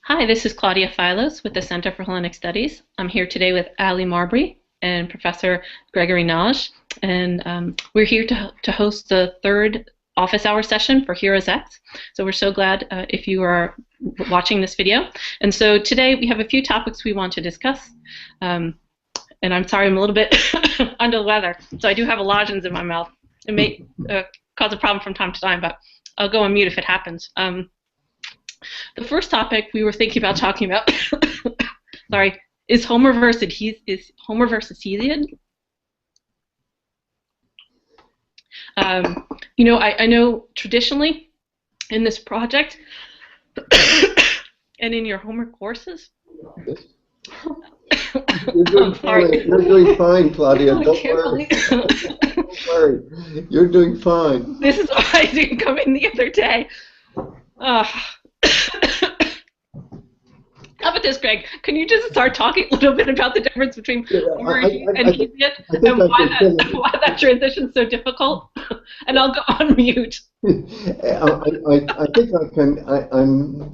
Hi, this is Claudia Filos with the Center for Hellenic Studies. I'm here today with Allie Marbry and Professor Gregory Nagy, and we're here to host the third office hour session for HeroesX. So we're so glad if you are watching this video. And so today we have a few topics we want to discuss. And I'm sorry, I'm a little bit under the weather, so I do have a lozenge in my mouth. It may cause a problem from time to time, but I'll go on mute if it happens. The first topic we were thinking about talking about, sorry, is Homer versus Hesiod. You know, I know traditionally in this project and in your Homer courses. You're doing fine. You're doing fine, Claudia. Don't worry. Don't worry. You're doing fine. This is why I didn't come in the other day. How about this, Greg? Can you just start talking a little bit about the difference between Homer and Hesiod and why that transition's so difficult? And I'll go on mute. I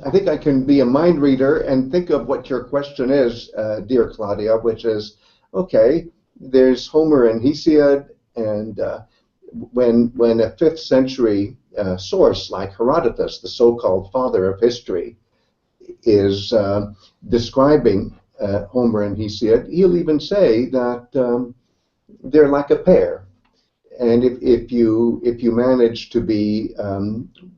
think I can be a mind reader and think of what your question is, dear Claudia, which is, okay, there's Homer and Hesiod, and when a 5th century source like Herodotus, the so-called father of history, is describing Homer and Hesiod, he'll even say that they're like a pair. And if you manage to be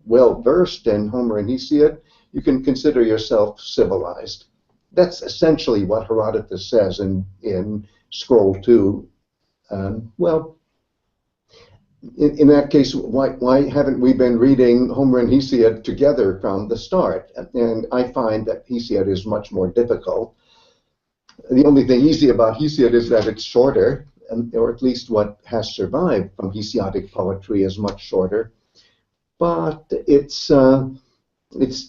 well versed in Homer and Hesiod, you can consider yourself civilized. That's essentially what Herodotus says in Scroll 2. Well, in that case, why haven't we been reading Homer and Hesiod together from the start? And I find that Hesiod is much more difficult. The only thing easy about Hesiod is that it's shorter, or at least what has survived from Hesiodic poetry is much shorter. But it's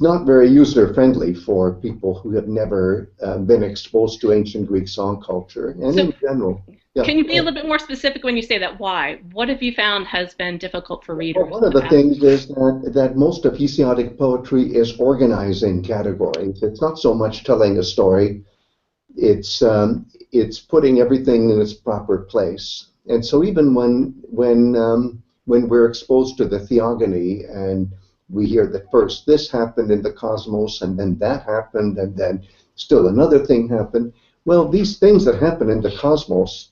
not very user-friendly for people who have never been exposed to ancient Greek song culture, and so, in general. Yeah. Can you be a little bit more specific when you say that? Why? What have you found has been difficult for readers? Well, one of the things is that most of Hesiodic poetry is organizing categories. It's not so much telling a story. It's putting everything in its proper place. And so even when we're exposed to the Theogony and we hear that first this happened in the cosmos and then that happened and then still another thing happened, well, these things that happen in the cosmos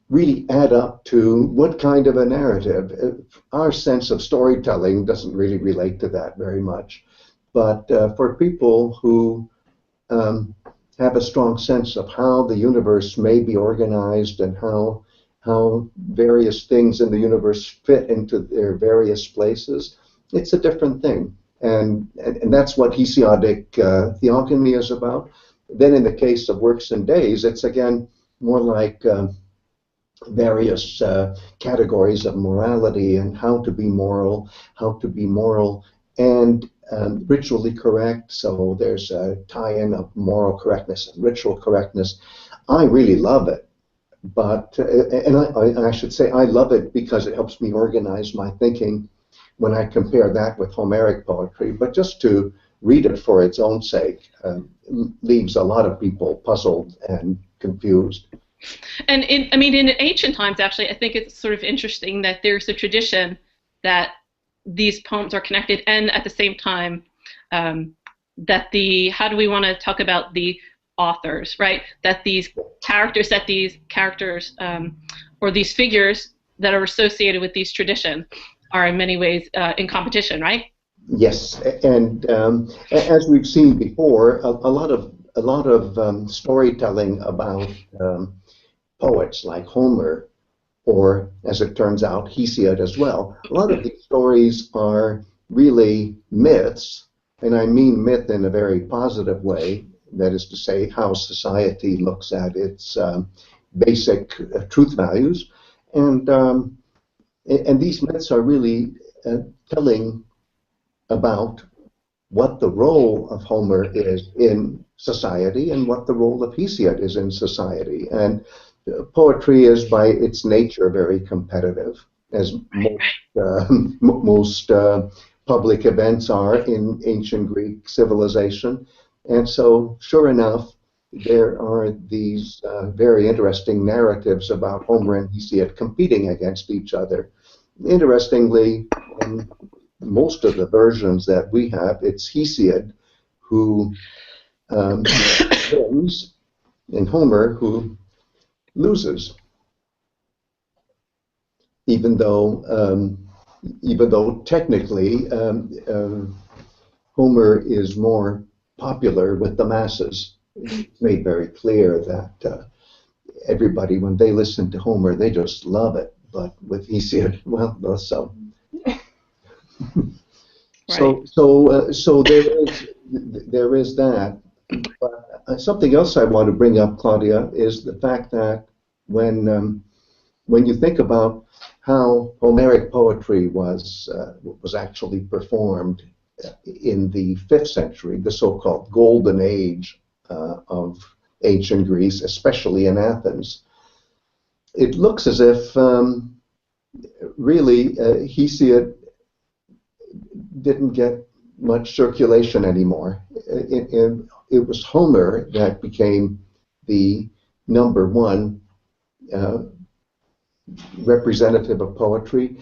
really add up to what kind of a narrative. Our sense of storytelling doesn't really relate to that very much. But for people who have a strong sense of how the universe may be organized and how various things in the universe fit into their various places, it's a different thing. And that's what Hesiodic Theogony is about. Then in the case of Works and Days, it's again more like various categories of morality and how to be moral and ritually correct. So there's a tie-in of moral correctness and ritual correctness. I really love it, but and I should say I love it because it helps me organize my thinking when I compare that with Homeric poetry. But just to read it for its own sake leaves a lot of people puzzled and confused. And in ancient times, actually, I think it's sort of interesting that there's a tradition that these poems are connected, and at the same time, that how do we want to talk about the authors, right? That these characters, or these figures that are associated with these traditions are in many ways in competition, right? Yes, and as we've seen before, a lot of storytelling about poets like Homer, or as it turns out, Hesiod as well. A lot of these stories are really myths, and I mean myth in a very positive way. That is to say, how society looks at its basic truth values, and these myths are really telling about what the role of Homer is in society and what the role of Hesiod is in society. And poetry is by its nature very competitive, as most public events are in ancient Greek civilization. And so, sure enough, there are these very interesting narratives about Homer and Hesiod competing against each other. Interestingly, in most of the versions that we have, it's Hesiod who wins and Homer who loses. Even though technically Homer is more popular with the masses. It's made very clear that everybody, when they listen to Homer, they just love it. But with Hesiod, well, so. Right. So there is that. But something else I want to bring up, Claudia, is the fact that when you think about how Homeric poetry was actually performed in the 5th century, the so-called Golden Age of ancient Greece, especially in Athens, it looks as if really Hesiod didn't get much circulation anymore. It was Homer that became the #1 representative of poetry,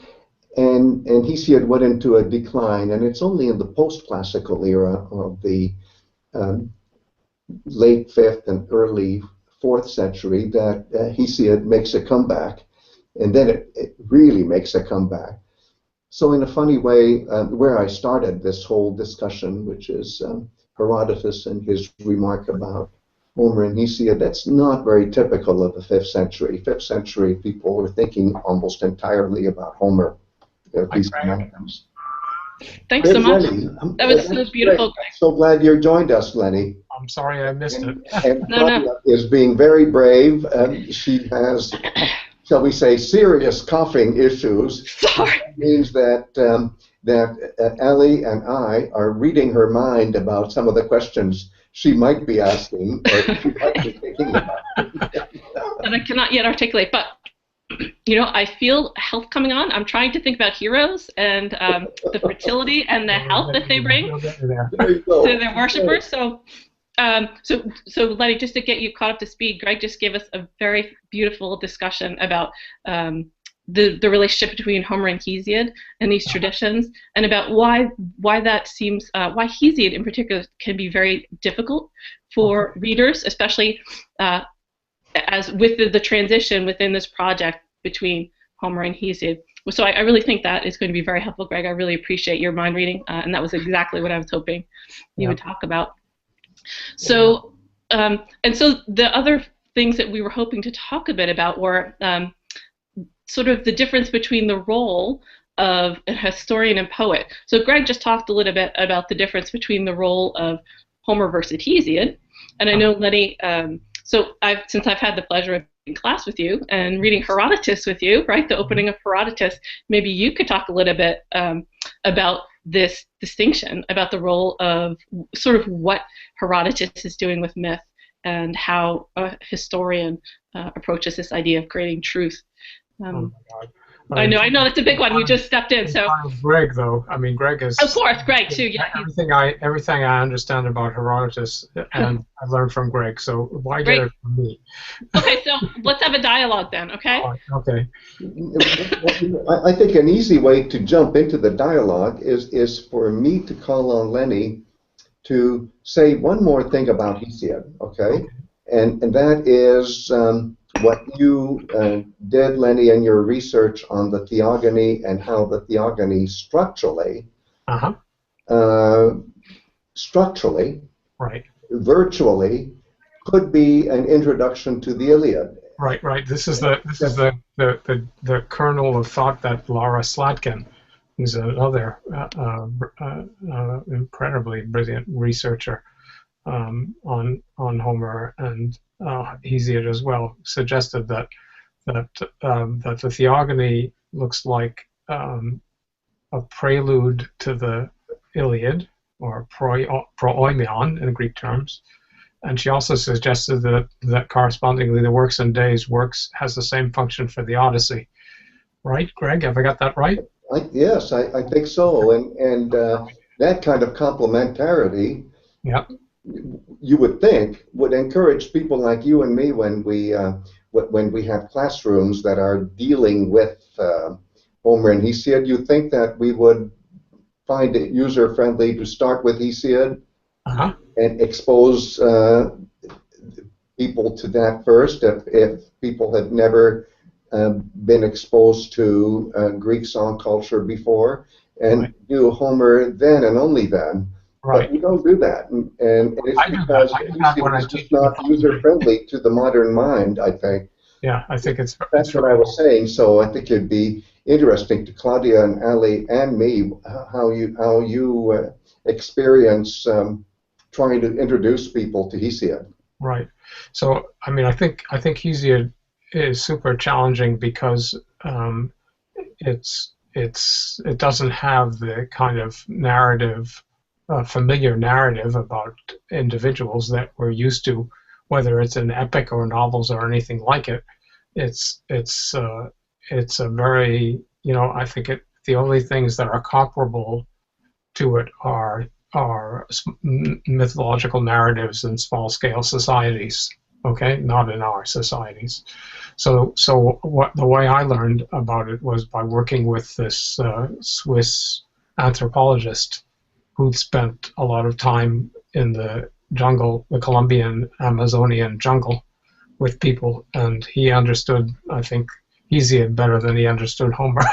and Hesiod went into a decline, and it's only in the post-classical era of the late 5th and early 4th century that Hesiod makes a comeback, and then it really makes a comeback. So in a funny way, where I started this whole discussion, which is Herodotus and his remark about Homer and Hesiod, that's not very typical of the 5th century. 5th century people were thinking almost entirely about Homer, at least among them. Thanks so much. Lenny, that was beautiful, Greg. So glad you joined us, Lenny. I'm sorry I missed it. And Claudia is being very brave. She has, shall we say, serious coughing issues. Sorry. That means that Allie and I are reading her mind about some of the questions she might be asking or she might be thinking about. And I cannot yet articulate, but you know, I feel health coming on. I'm trying to think about heroes and the fertility and the health that they bring to their worshippers. So, Lenny, just to get you caught up to speed, Greg just gave us a very beautiful discussion about the relationship between Homer and Hesiod and these traditions, and about why that seems why Hesiod in particular can be very difficult for readers, especially as with the transition within this project between Homer and Hesiod. So I really think that is going to be very helpful, Greg. I really appreciate your mind reading, and that was exactly what I was hoping you would talk about. So, and so the other things that we were hoping to talk a bit about were sort of the difference between the role of a historian and poet. So Greg just talked a little bit about the difference between the role of Homer versus Hesiod, and I know, Lenny, so since I've had the pleasure of in class with you and reading Herodotus with you, right, the opening of Herodotus, maybe you could talk a little bit about this distinction, about the role of sort of what Herodotus is doing with myth and how a historian approaches this idea of creating truth. Oh my God. I know that's a big one. You just stepped in, so. Greg, though, I mean, Greg is. Of course, Greg too. Yeah. Everything I understand about Herodotus, and I learned from Greg. So why get it from me? Okay, so let's have a dialogue then. Okay. Okay. I think an easy way to jump into the dialogue is for me to call on Lenny to say one more thing about Hesiod. Okay, and that is. What you did, Lenny, in your research on the Theogony and how the Theogony structurally, right, virtually, could be an introduction to the Iliad. Right. This is the kernel of thought that Laura Slatkin, who's another incredibly brilliant researcher on Homer and Hesiod as well, suggested that the Theogony looks like a prelude to the Iliad, or prooimion in Greek terms, and she also suggested that correspondingly the Works and Days has the same function for the Odyssey. Right, Greg? Have I got that right? Yes, I think so, and that kind of complementarity, Yeah. you would think, would encourage people like you and me when we have classrooms that are dealing with Homer and Hesiod. You think that we would find it user-friendly to start with Hesiod Uh-huh. and expose people to that first, if people have never been exposed to Greek song culture before, and Right. do Homer then and only then. Right. But we don't do that, and it's I do that. because I do that when Hesiod I is just teach not mythology. user-friendly to the modern mind, I think. Yeah, I think it's That's what I really was saying. So I think it'd be interesting to Claudia and Allie and me how you experience trying to introduce people to Hesiod. right. So, I mean, I think Hesiod is super challenging because it doesn't have the kind of narrative, familiar narrative about individuals that we're used to, whether it's in epic or novels or anything like it. It's a very, I think the only things that are comparable to it are mythological narratives in small scale societies. Okay, not in our societies. So what the way I learned about it was by working with this Swiss anthropologist who'd spent a lot of time in the jungle, the Colombian Amazonian jungle, with people, and he understood, I think, Hesiod better than he understood Homer.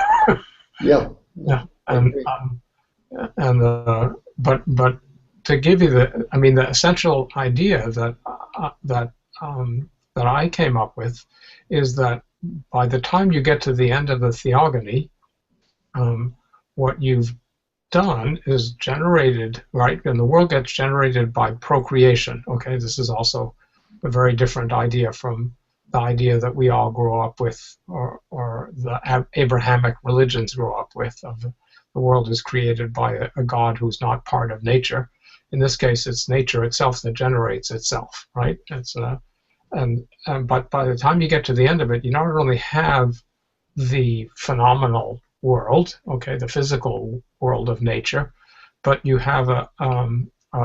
Yeah. Yeah, but to give you the essential idea that I came up with is that by the time you get to the end of the Theogony, what you've done is generated, right, and the world gets generated by procreation. Okay, this is also a very different idea from the idea that we all grow up with, or the Abrahamic religions grow up with, of the world is created by a God who's not part of nature. In this case, it's nature itself that generates itself, right? But by the time you get to the end of it, you not only have the phenomenal world, okay, the physical world of nature, but you have a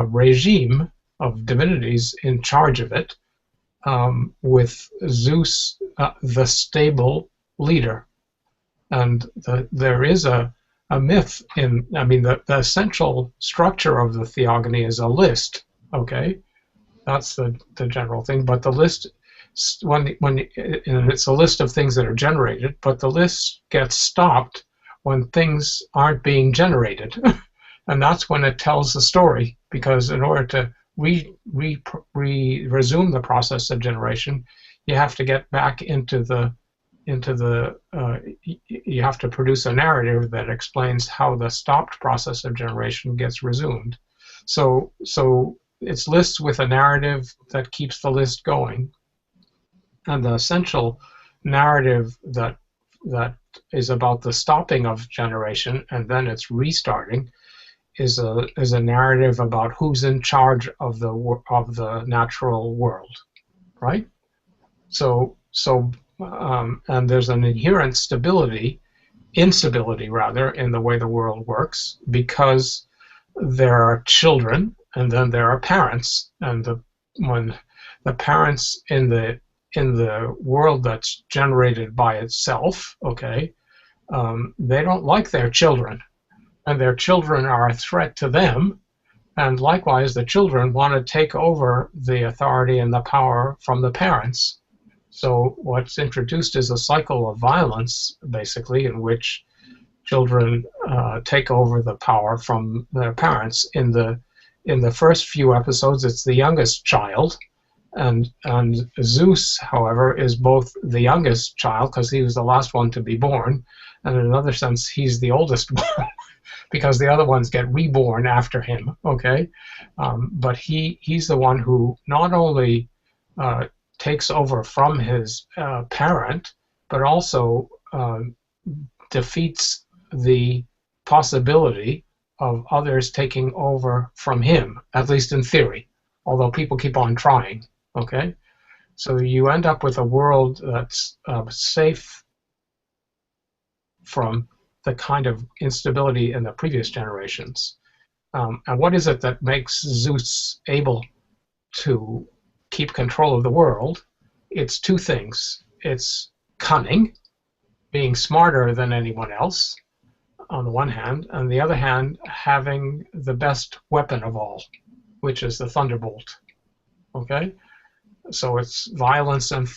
regime of divinities in charge of it, with Zeus, the stable leader. And there is a myth the essential structure of the Theogony is a list, okay? That's the general thing, but the list, and it's a list of things that are generated, but the list gets stopped when things aren't being generated. And that's when it tells the story, because in order to resume the process of generation, you have to get back you have to produce a narrative that explains how the stopped process of generation gets resumed. So it's lists with a narrative that keeps the list going, and the essential narrative that is about the stopping of generation and then it's restarting is a narrative about who's in charge of the natural world, right? And there's an inherent instability rather, in the way the world works, because there are children and then there are parents, and when the parents in the world that's generated by itself, okay, they don't like their children, and their children are a threat to them, and likewise the children want to take over the authority and the power from the parents. So what's introduced is a cycle of violence, basically, in which children take over the power from their parents. In the first few episodes, it's the youngest child, and Zeus, however, is both the youngest child because he was the last one to be born, and in another sense, he's the oldest one because the other ones get reborn after him. Okay, but he's the one who not only takes over from his parent, but also defeats the possibility of others taking over from him, at least in theory, although people keep on trying, okay? So you end up with a world that's safe from the kind of instability in the previous generations. And what is it that makes Zeus able to keep control of the world? It's two things. It's cunning, being smarter than anyone else, on the one hand, and on the other hand, having the best weapon of all, which is the thunderbolt. Okay? So it's violence and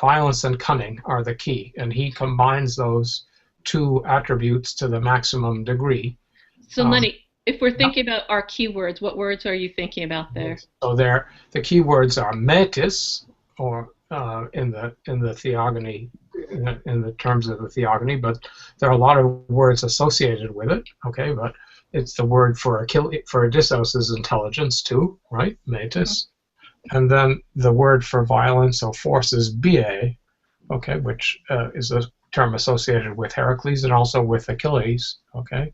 violence and cunning are the key, and he combines those two attributes to the maximum degree. So Lenny, if we're thinking about our keywords, what words are you thinking about there? So the keywords are metis, or in the Theogony, in the terms of the Theogony, but there are a lot of words associated with it. Okay, but it's the word for Odysseus' intelligence too, right? Metis. And then the word for violence or force is bia, okay, which is a term associated with Heracles and also with Achilles, okay,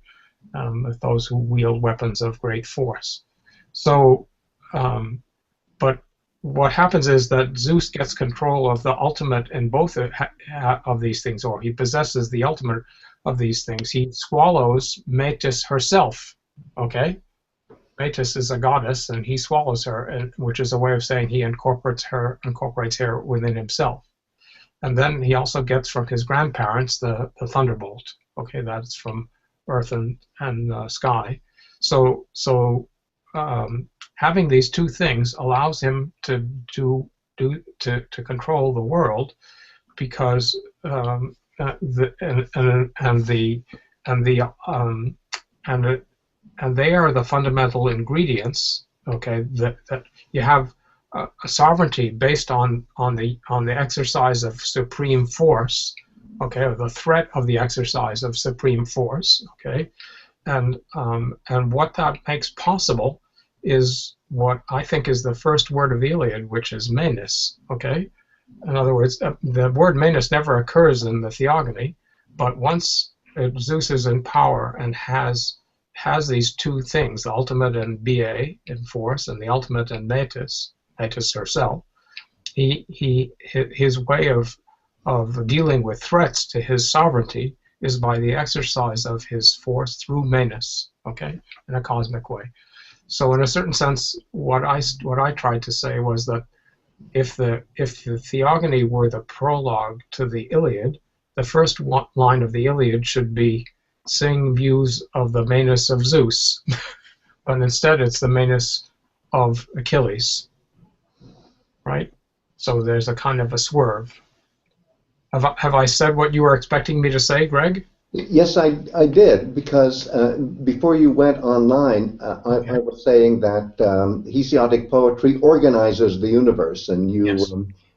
with those who wield weapons of great force. So, but what happens is that Zeus gets control of the ultimate in both of these things, or he possesses the ultimate of these things. He swallows Metis herself, okay? Metis is a goddess, and he swallows her, which is a way of saying he incorporates her within himself. And then he also gets from his grandparents the thunderbolt. Okay, that's from earth and sky. So having these two things allows him to control the world, because and they are the fundamental ingredients. Okay, that you have a sovereignty based on the exercise of supreme force. Okay, or the threat of the exercise of supreme force. Okay, and what that makes possible is what I think is the first word of the Iliad, which is menis. Okay, in other words, the word menis never occurs in the Theogony, but once Zeus is in power and has these two things, the ultimate in bia, in force, and the ultimate in metis herself, his way of dealing with threats to his sovereignty is by the exercise of his force through menis, okay, in a cosmic way. So in a certain sense, what I tried to say was that if the Theogony were the prologue to the Iliad, the first line of the Iliad should be "Sing views of the menis of Zeus," but instead it's the menis of Achilles, right? So there's a kind of a swerve. Have I said what you were expecting me to say, Greg? Yes, I did, because before you went online, I was saying that Hesiodic poetry organizes the universe, and you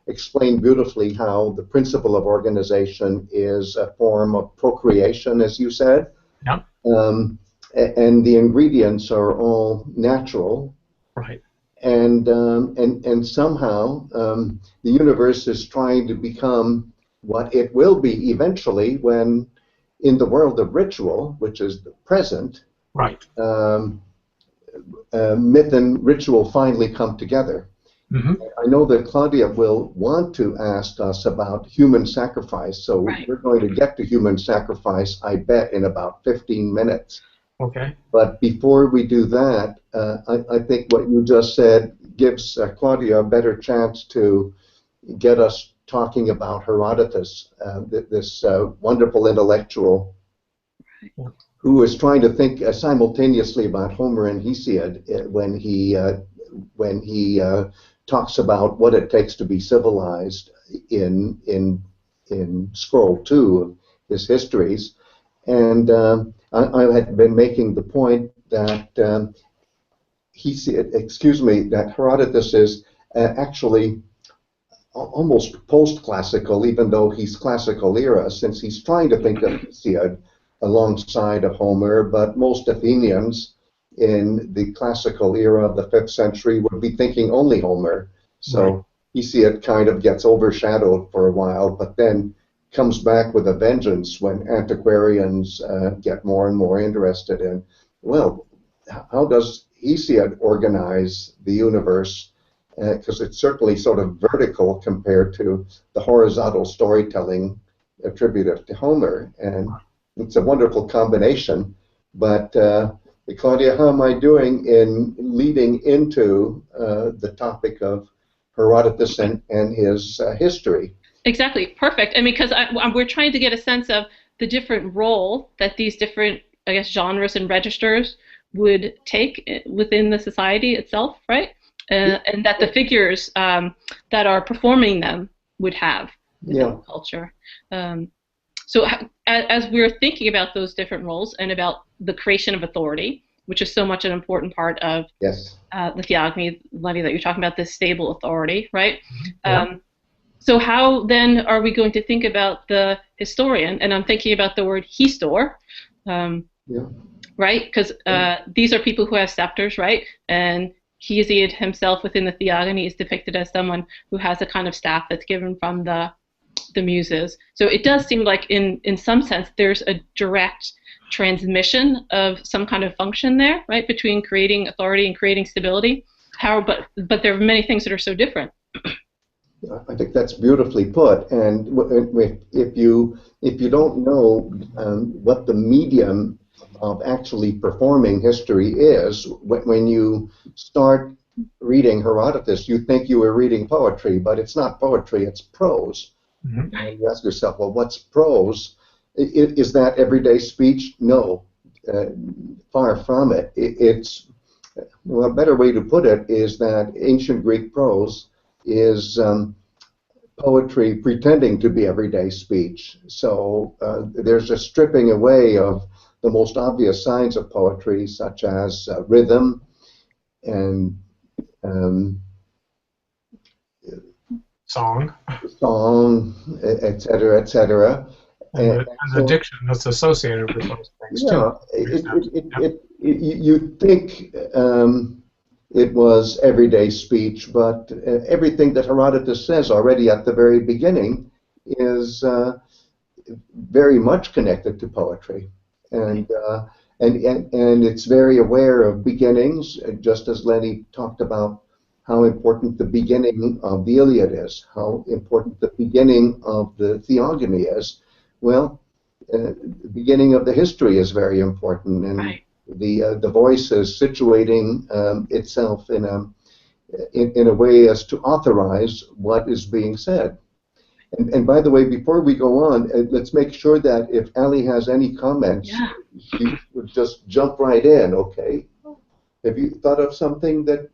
explained beautifully how the principle of organization is a form of procreation, as you said. Yeah. And the ingredients are all natural. Right. And somehow the universe is trying to become what it will be eventually when, in the world of ritual, which is the present, right, myth and ritual finally come together. Mm-hmm. I know that Claudia will want to ask us about human sacrifice, so we're going to get to human sacrifice, I bet, in about 15 minutes. Okay. But before we do that, I think what you just said gives Claudia a better chance to get us talking about Herodotus, this wonderful intellectual who is trying to think simultaneously about Homer and Hesiod when he talks about what it takes to be civilized in scroll 2 of his histories. And I had been making the point that that Herodotus is actually almost post-classical, even though he's classical era, since he's trying to think of Hesiod alongside of Homer, but most Athenians in the classical era of the 5th century would be thinking only Homer. So Hesiod kind of gets overshadowed for a while, but then comes back with a vengeance when antiquarians get more and more interested in, well, how does Hesiod organize the universe? Because it's certainly sort of vertical compared to the horizontal storytelling attributed to Homer. And it's a wonderful combination. But Claudia, how am I doing in leading into the topic of Herodotus and his history? Exactly, perfect. And because we're trying to get a sense of the different role that these different, I guess, genres and registers would take within the society itself, right? And that the figures that are performing them would have within the culture. So as we're thinking about those different roles and about the creation of authority, which is so much an important part of the Theogony, Lenny, that you're talking about, this stable authority, right? So how then are we going to think about the historian? And I'm thinking about the word histor, right? Because these are people who have scepters, right? And Hesiod himself within the Theogony is depicted as someone who has a kind of staff that's given from the muses. So it does seem like in some sense there's a direct transmission of some kind of function there, right, between creating authority and creating stability. But there are many things that are so different. I think that's beautifully put. And if you don't know what the medium of actually performing history is, when you start reading Herodotus, you think you are reading poetry, but it's not poetry, it's prose. And you ask yourself, well, what's prose? Is that everyday speech? No, far from it. Well, a better way to put it is that ancient Greek prose is poetry pretending to be everyday speech. So there's a stripping away of the most obvious signs of poetry, such as rhythm and song, etc., etc. And the diction that's associated with those things too. You'd think it was everyday speech, but everything that Herodotus says already at the very beginning is very much connected to poetry, and it's very aware of beginnings, just as Lenny talked about how important the beginning of the Iliad is, how important the beginning of the Theogony is. Well, the beginning of the history is very important, and the voice is situating itself in a way as to authorize what is being said. And by the way, before we go on, let's make sure that if Allie has any comments, she would just jump right in. Okay? Have you thought of something that?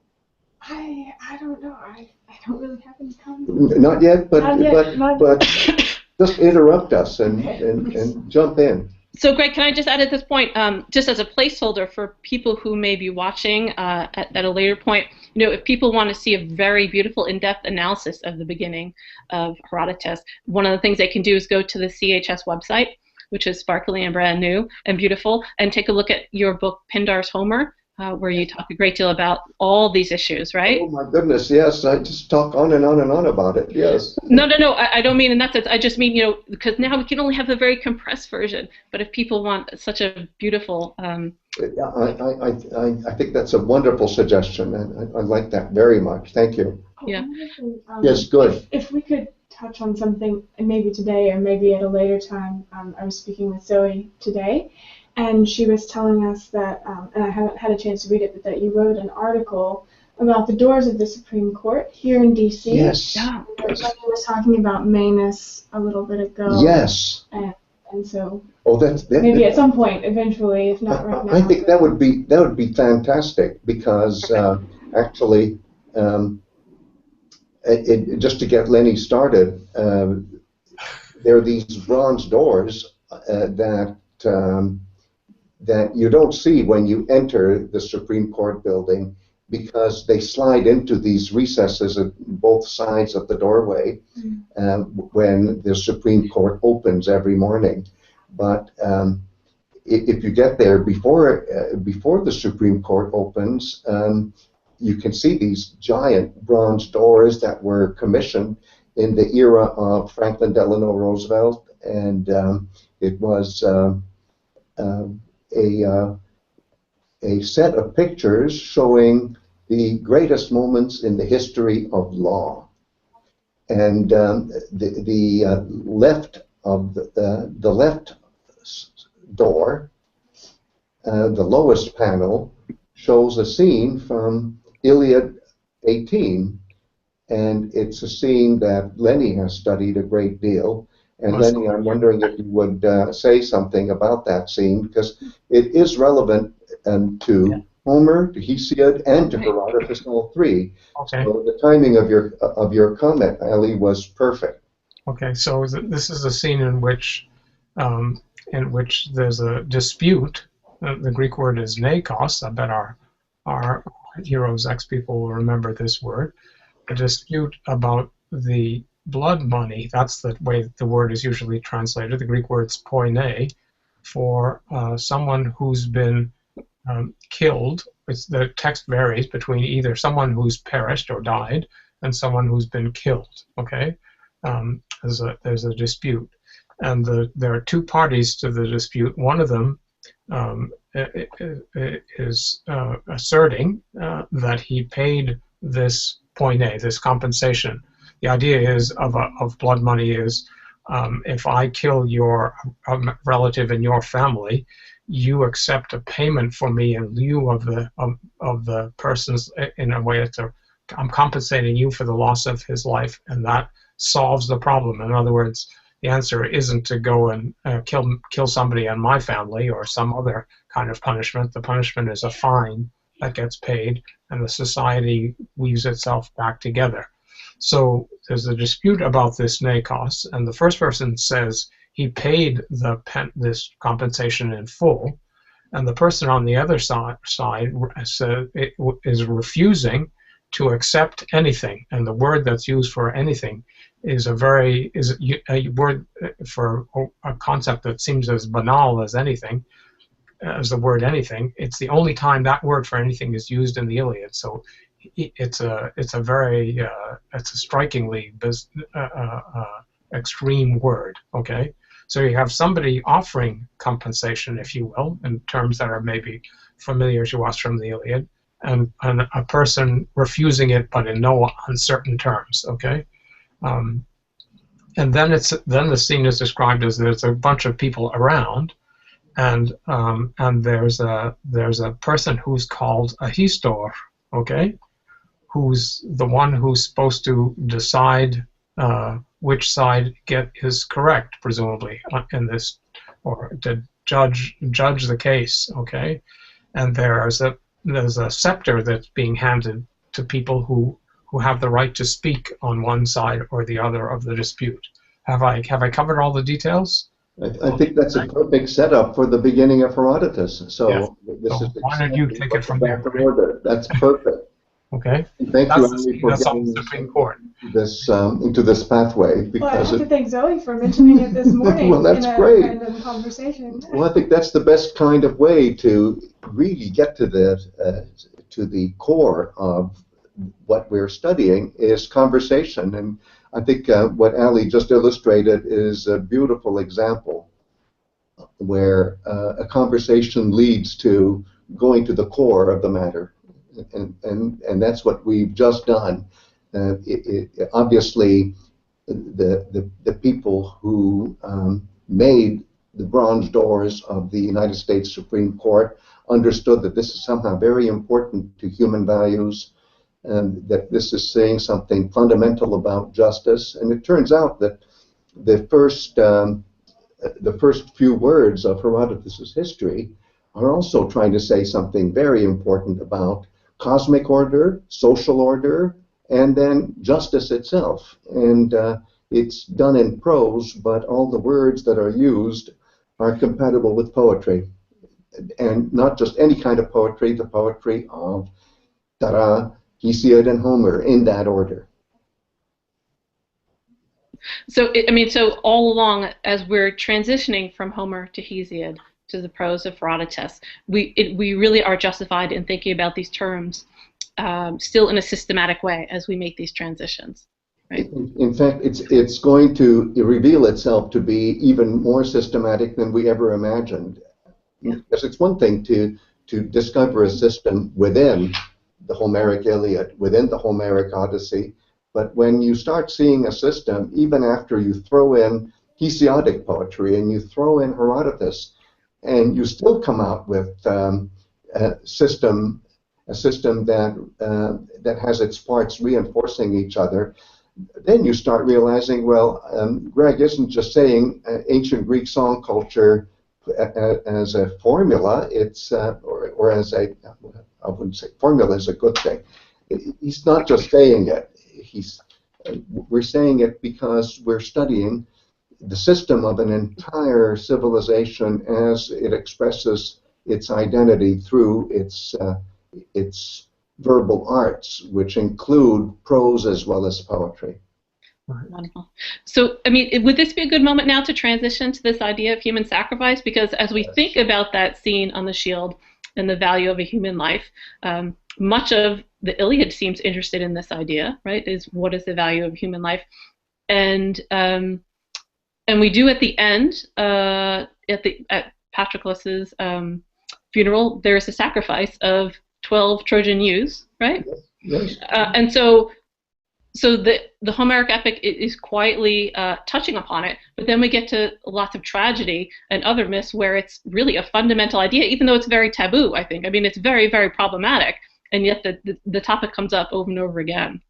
I don't know. I don't really have any comments. Not yet, but Not just interrupt us and jump in. So, Greg, can I just add at this point, just as a placeholder for people who may be watching at a later point, if people want to see a very beautiful in-depth analysis of the beginning of Herodotus, one of the things they can do is go to the CHS website, which is sparkly and brand new and beautiful, and take a look at your book, Pindar's Homer, where you talk a great deal about all these issues, right? Oh my goodness, yes. I just talk on and on and on about it, yes. No, I don't mean in that sense. I just mean, because now we can only have the very compressed version. But if people want such a beautiful... I think that's a wonderful suggestion, and I like that very much. Thank you. Yeah. Yes, good. If we could touch on something, maybe today or maybe at a later time, I was speaking with Zoe today, and she was telling us that, and I haven't had a chance to read it, but that you wrote an article about the doors of the Supreme Court here in D.C. Yes. Yeah. Like you was talking about Manus a little bit ago. Yes. And so maybe at some point, eventually, if not right now. I think that would be fantastic, because actually, just to get Lenny started, there are these bronze doors that you don't see when you enter the Supreme Court building, because they slide into these recesses at both sides of the doorway when the Supreme Court opens every morning. But if you get there before the Supreme Court opens, you can see these giant bronze doors that were commissioned in the era of Franklin Delano Roosevelt, and it was a set of pictures showing the greatest moments in the history of law. And the left of the left door, the lowest panel, shows a scene from Iliad 18, and it's a scene that Lenny has studied a great deal. And Lenny, I'm wondering if you would say something about that scene, because it is relevant to Homer, to Hesiod, and to Herodotus, all three. Okay. So the timing of your comment, Allie, was perfect. Okay, so this is a scene in which there's a dispute. The Greek word is nekos. I bet our HeroesX people will remember this word. A dispute about the blood money. That's the way the word is usually translated. The Greek word's poiné, for someone who's been killed. The text varies between either someone who's perished or died and someone who's been killed. Okay, there's a dispute, and there are two parties to the dispute. One of them is asserting that he paid this poiné, this compensation. The idea is of blood money is if I kill your relative in your family, you accept a payment for me in lieu of the person's, in a way I'm compensating you for the loss of his life, and that solves the problem. In other words, the answer isn't to go and kill somebody in my family or some other kind of punishment. The punishment is a fine that gets paid, and the society weaves itself back together. So there's a dispute about this nekos, and the first person says he paid this compensation in full, and the person on the other side is refusing to accept anything. And the word that's used for anything is a word for a concept that seems as banal as anything, as the word anything. It's the only time that word for anything is used in the Iliad. So it's a strikingly extreme word. Okay, so you have somebody offering compensation, if you will, in terms that are maybe familiar to us from the Iliad, and a person refusing it, but in no uncertain terms. Okay, and then the scene is described as there's a bunch of people around, and there's a person who's called a histor. Okay, who's the one who's supposed to decide which side is correct, presumably, in this, or to judge the case. Okay, and there's a scepter that's being handed to people who have the right to speak on one side or the other of the dispute. Have I covered all the details? I think that's a perfect setup for the beginning of Herodotus. So yes. This is why don't you take it from there? Order. That's perfect. Okay. Thank you, Allie, for getting getting Supreme Court. this into this pathway. Well, I have to thank Zoe for mentioning it this morning. Well, that's in a great. random conversation. Well, I think that's the best kind of way to really get to the core of what we're studying is conversation. And I think what Allie just illustrated is a beautiful example where a conversation leads to going to the core of the matter. And that's what we've just done. Obviously, the people who made the bronze doors of the United States Supreme Court understood that this is somehow very important to human values, and that this is saying something fundamental about justice. And it turns out that the first few words of Herodotus' history are also trying to say something very important about cosmic order, social order, and then justice itself. And it's done in prose, but all the words that are used are compatible with poetry. And not just any kind of poetry, the poetry of Tara, Hesiod, and Homer, in that order. So, so all along, as we're transitioning from Homer to Hesiod, to the prose of Herodotus, we really are justified in thinking about these terms still in a systematic way as we make these transitions. Right? In fact, it's going to reveal itself to be even more systematic than we ever imagined. Yeah. Because it's one thing to discover a system within the Homeric Iliad, within the Homeric Odyssey, but when you start seeing a system, even after you throw in Hesiodic poetry and you throw in Herodotus, and you still come out with a system that has its parts reinforcing each other, then you start realizing, well, Greg isn't just saying ancient Greek song culture as a formula. It's or as a, I wouldn't say formula is a good thing. He's not just saying it. We're saying it because we're studying the system of an entire civilization as it expresses its identity through its verbal arts, which include prose as well as poetry. Wonderful. So, I mean, would this be a good moment now to transition to this idea of human sacrifice? Because as we think about that scene on the shield and the value of a human life, much of the Iliad seems interested in this idea, right? Is what is the value of human life? And we do at the end, at Patroclus's funeral, there is a sacrifice of 12 Trojan ewes, right? Yes. And so the Homeric epic is quietly touching upon it, but then we get to lots of tragedy and other myths where it's really a fundamental idea, even though it's very taboo, I think. I mean, it's very, very problematic, and yet the topic comes up over and over again.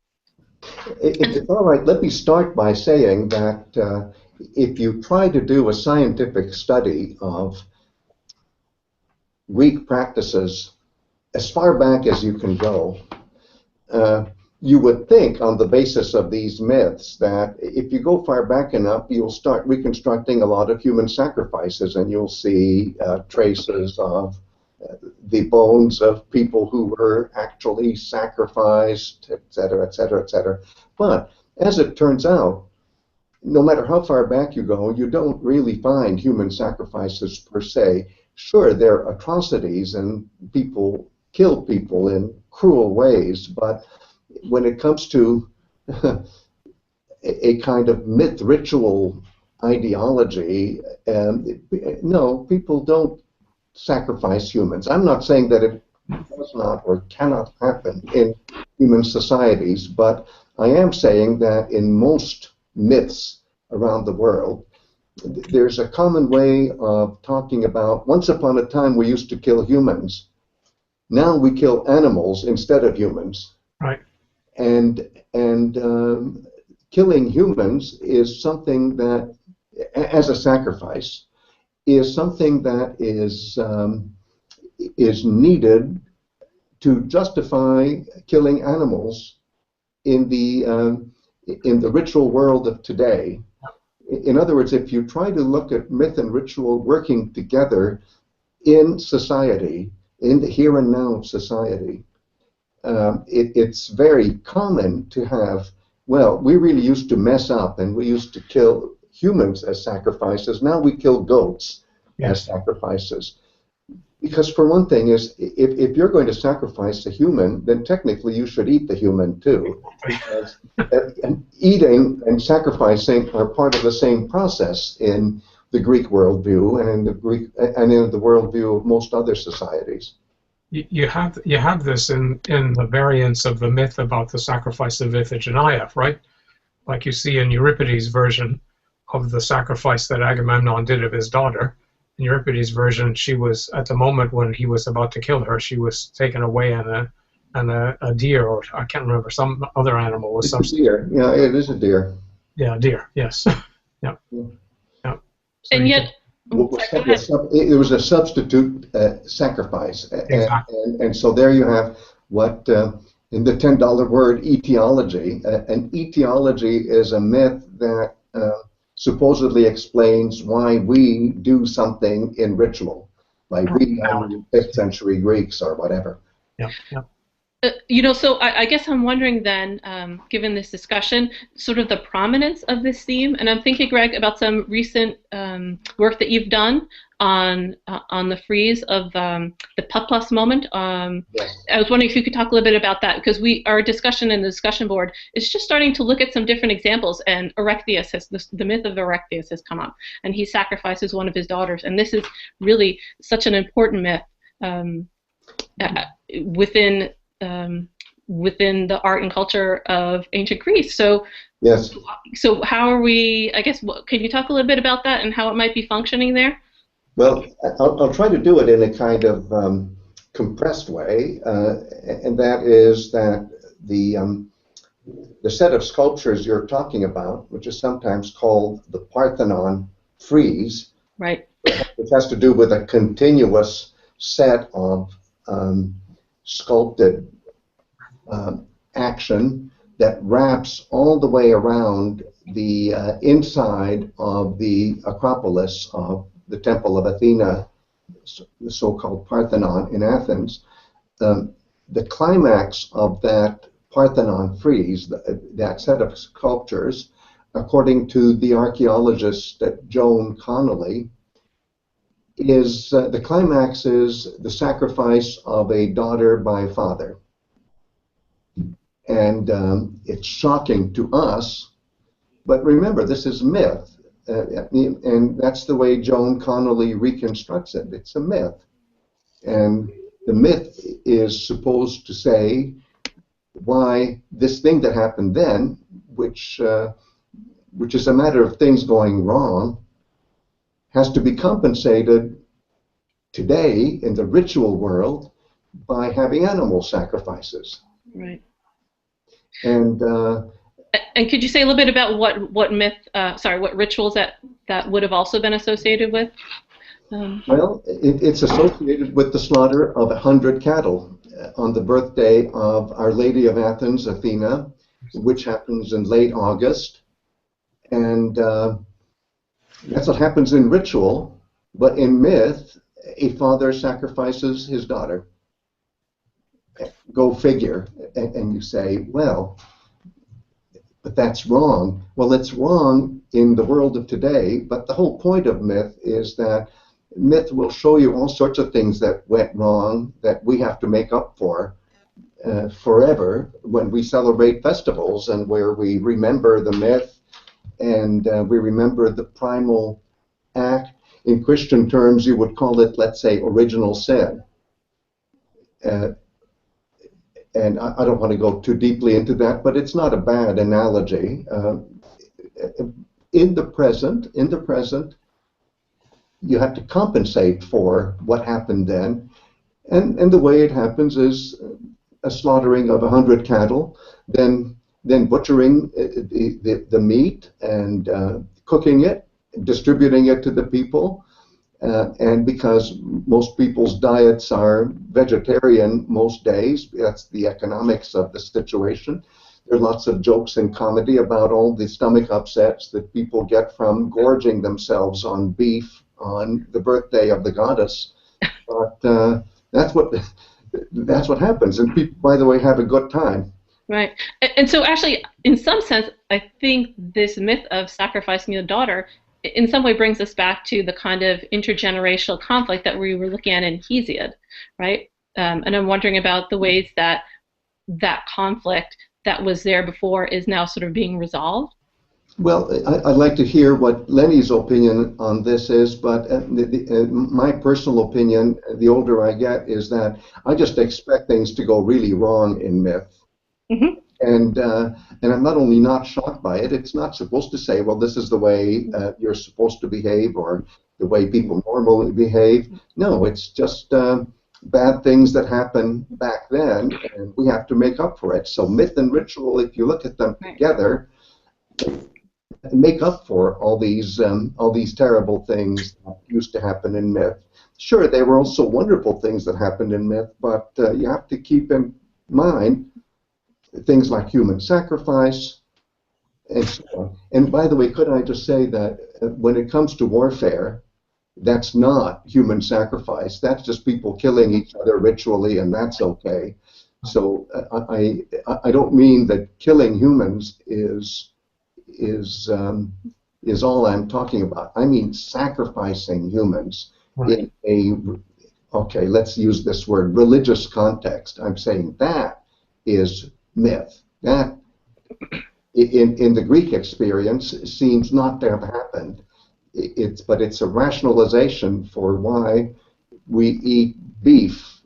It's all right. Let me start by saying that if you try to do a scientific study of Greek practices as far back as you can go, you would think on the basis of these myths that if you go far back enough, you'll start reconstructing a lot of human sacrifices, and you'll see traces of the bones of people who were actually sacrificed, etc., etc., etc. But as it turns out, no matter how far back you go, you don't really find human sacrifices per se. Sure, there are atrocities and people kill people in cruel ways, but when it comes to a kind of myth ritual ideology, no, people don't sacrifice humans. I'm not saying that it does not or cannot happen in human societies, but I am saying that in most myths around the world, there's a common way of talking about once upon a time we used to kill humans. Now we kill animals instead of humans. Right. And killing humans is something that, as a sacrifice, is something that is needed to justify killing animals in the ritual world of today. In other words, if you try to look at myth and ritual working together in society, in the here and now of society, it's very common to have, well, we really used to mess up and we used to kill humans as sacrifices. Now we kill goats as sacrifices. Because for one thing is, if you're going to sacrifice a human, then technically you should eat the human too. Because eating and sacrificing are part of the same process in the Greek worldview and in the worldview of most other societies. You have this in the variants of the myth about the sacrifice of Iphigenia, right? Like you see in Euripides' version of the sacrifice that Agamemnon did of his daughter. In Euripides' version, she was, at the moment when he was about to kill her, she was taken away and a deer, or I can't remember, some other animal was It's a deer. Yeah, it is a deer. Yeah, deer. Yes. Yeah. Yeah. So And yet, it was a substitute sacrifice. Exactly. And so there you have what, in the $10 word, etiology. An etiology is a myth that supposedly explains why we do something in ritual, like we 5th century Greeks or whatever. Yeah. Yeah. You know, so I guess I'm wondering then, given this discussion, sort of the prominence of this theme, and I'm thinking, Greg, about some recent work that you've done on the frieze of the Paplus moment. Yes. I was wondering if you could talk a little bit about that, because our discussion in the discussion board is just starting to look at some different examples, and the myth of Erechtheus has come up, and he sacrifices one of his daughters, and this is really such an important myth within the art and culture of ancient Greece. So, yes. So how are we, I guess, can you talk a little bit about that and how it might be functioning there? Well, I'll try to do it in a kind of compressed way, and that is that the set of sculptures you're talking about, which is sometimes called the Parthenon frieze, Right. which has to do with a continuous set of sculpted action that wraps all the way around the inside of the Acropolis of the Temple of Athena, the so-called Parthenon in Athens. The climax of that Parthenon frieze, that set of sculptures, according to the archaeologist Joan Connolly, is the climax is the sacrifice of a daughter by father. And it's shocking to us, but remember, this is myth, and that's the way Joan Connolly reconstructs it. It's a myth, and the myth is supposed to say why this thing that happened then, which is a matter of things going wrong, has to be compensated today in the ritual world by having animal sacrifices. Right. And could you say a little bit about what myth, what rituals that would have also been associated with? Well, it's associated with the slaughter of 100 cattle on the birthday of Our Lady of Athens, Athena, which happens in late August. And that's what happens in ritual, but in myth, a father sacrifices his daughter. Go figure. And you say, well, but that's wrong. Well, it's wrong in the world of today, but the whole point of myth is that myth will show you all sorts of things that went wrong that we have to make up for forever when we celebrate festivals and where we remember the myth and we remember the primal act. In Christian terms, you would call it, let's say, original sin. And I don't want to go too deeply into that, but it's not a bad analogy. In the present, you have to compensate for what happened then, and the way it happens is a slaughtering of 100 cattle, then butchering the meat and cooking it, distributing it to the people. And because most people's diets are vegetarian most days, that's the economics of the situation. There are lots of jokes and comedy about all the stomach upsets that people get from gorging themselves on beef on the birthday of the goddess. But that's what happens, and people, by the way, have a good time. Right. And so actually, in some sense, I think this myth of sacrificing a daughter in some way brings us back to the kind of intergenerational conflict that we were looking at in Hesiod, right? And I'm wondering about the ways that that conflict that was there before is now sort of being resolved. Well, I'd like to hear what Lenny's opinion on this is, but my personal opinion, the older I get, is that I just expect things to go really wrong in myth. Mm-hmm. And I'm not only not shocked by it, it's not supposed to say, well, this is the way you're supposed to behave or the way people normally behave. No, it's just bad things that happened back then, and we have to make up for it. So myth and ritual, if you look at them together, make up for all these terrible things that used to happen in myth. Sure, there were also wonderful things that happened in myth, but you have to keep in mind things like human sacrifice and so on. And by the way, could I just say that when it comes to warfare, that's not human sacrifice. That's just people killing each other ritually, and that's okay. So I don't mean that killing humans is all I'm talking about. I mean sacrificing humans in a, okay, let's use this word, religious context. I'm saying that is myth. That, in the Greek experience, seems not to have happened. But it's a rationalization for why we eat beef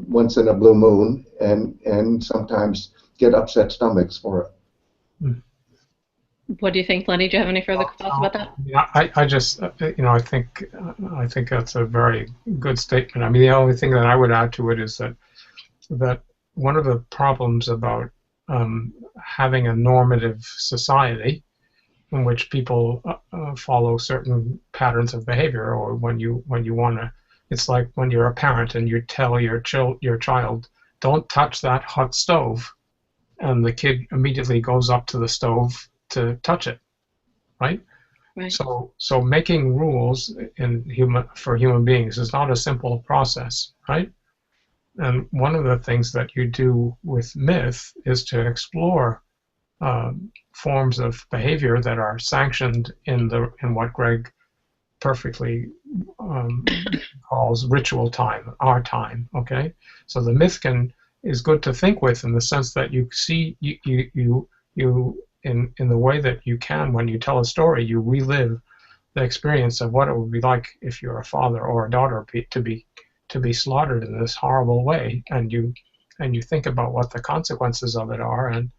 once in a blue moon and sometimes get upset stomachs for it. What do you think, Lenny? Do you have any further thoughts about that? Yeah, I just, I think that's a very good statement. I mean, the only thing that I would add to it is that one of the problems about having a normative society in which people follow certain patterns of behavior, or when you want to, it's like when you're a parent and you tell your child, don't touch that hot stove, and the kid immediately goes up to the stove to touch it, right? Right. So making rules for human beings is not a simple process, right? And one of the things that you do with myth is to explore forms of behavior that are sanctioned in what Greg perfectly calls ritual time, our time. Okay, so the myth is good to think with in the sense that you see you in the way that you can, when you tell a story, you relive the experience of what it would be like if you're a father or a daughter to be slaughtered in this horrible way, and you think about what the consequences of it are, and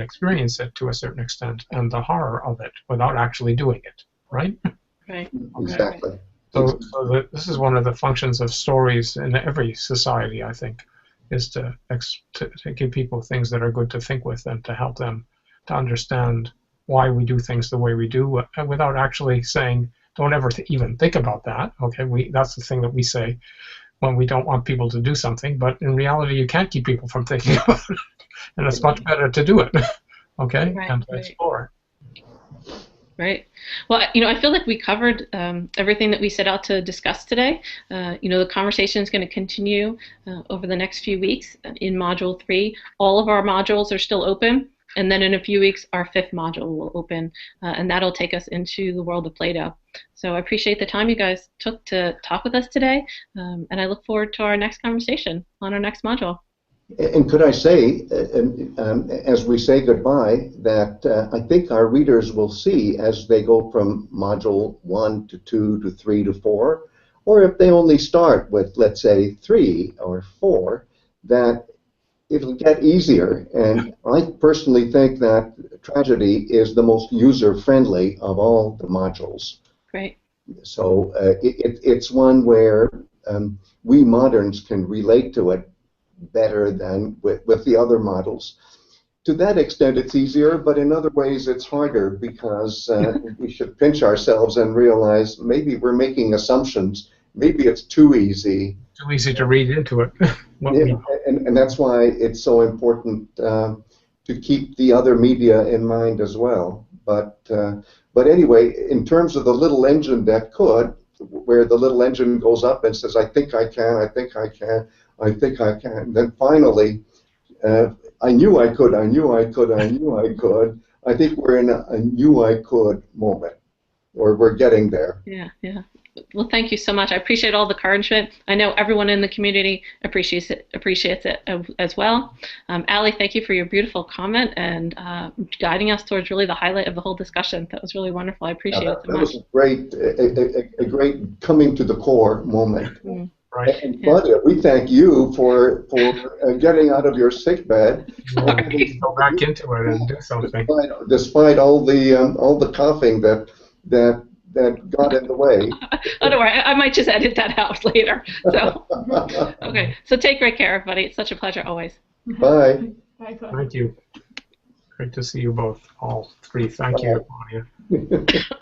experience it to a certain extent, and the horror of it without actually doing it, right? Right. Exactly. So this is one of the functions of stories in every society, I think, is to give people things that are good to think with and to help them to understand why we do things the way we do, without actually saying, don't ever even think about that. Okay, that's the thing that we say when we don't want people to do something, but in reality you can't keep people from thinking about it, and it's much better to do it, okay, and to explore it. Right. Well, I feel like we covered everything that we set out to discuss today. The conversation is going to continue over the next few weeks in Module 3. All of our modules are still open, and then in a few weeks our 5th module will open, and that'll take us into the world of Plato. So I appreciate the time you guys took to talk with us today, and I look forward to our next conversation on our next module. And could I say, as we say goodbye, that I think our readers will see as they go from Module 1 to 2 to 3 to 4, or if they only start with, let's say, 3 or 4, that it'll get easier. And I personally think that tragedy is the most user-friendly of all the modules. Great. So it's one where we moderns can relate to it better than with the other models. To that extent, it's easier, but in other ways, it's harder, because we should pinch ourselves and realize maybe we're making assumptions. Maybe it's too easy. Too easy to read into it. Yeah, and that's why it's so important to keep the other media in mind as well. But anyway, in terms of the little engine that could, where the little engine goes up and says, I think I can, I think I can, I think I can. And then finally, I knew I could, I knew I could, I knew I could. I think we're in a knew I could moment, or we're getting there. Yeah, yeah. Well, thank you so much. I appreciate all the encouragement. I know everyone in the community appreciates it as well. Allie, thank you for your beautiful comment and guiding us towards really the highlight of the whole discussion. That was really wonderful. I appreciate it so much. That was a great coming to the core moment. Mm. Right. And Claudia, we thank you for getting out of your sick bed. Go back into it and do something. Despite all the coughing that got in the way. Oh, don't worry. I might just edit that out later. So, okay. So take great care, everybody. It's such a pleasure always. Bye. Bye, Claudia. Thank you. Great to see you both, all three. Thank you, Claudia.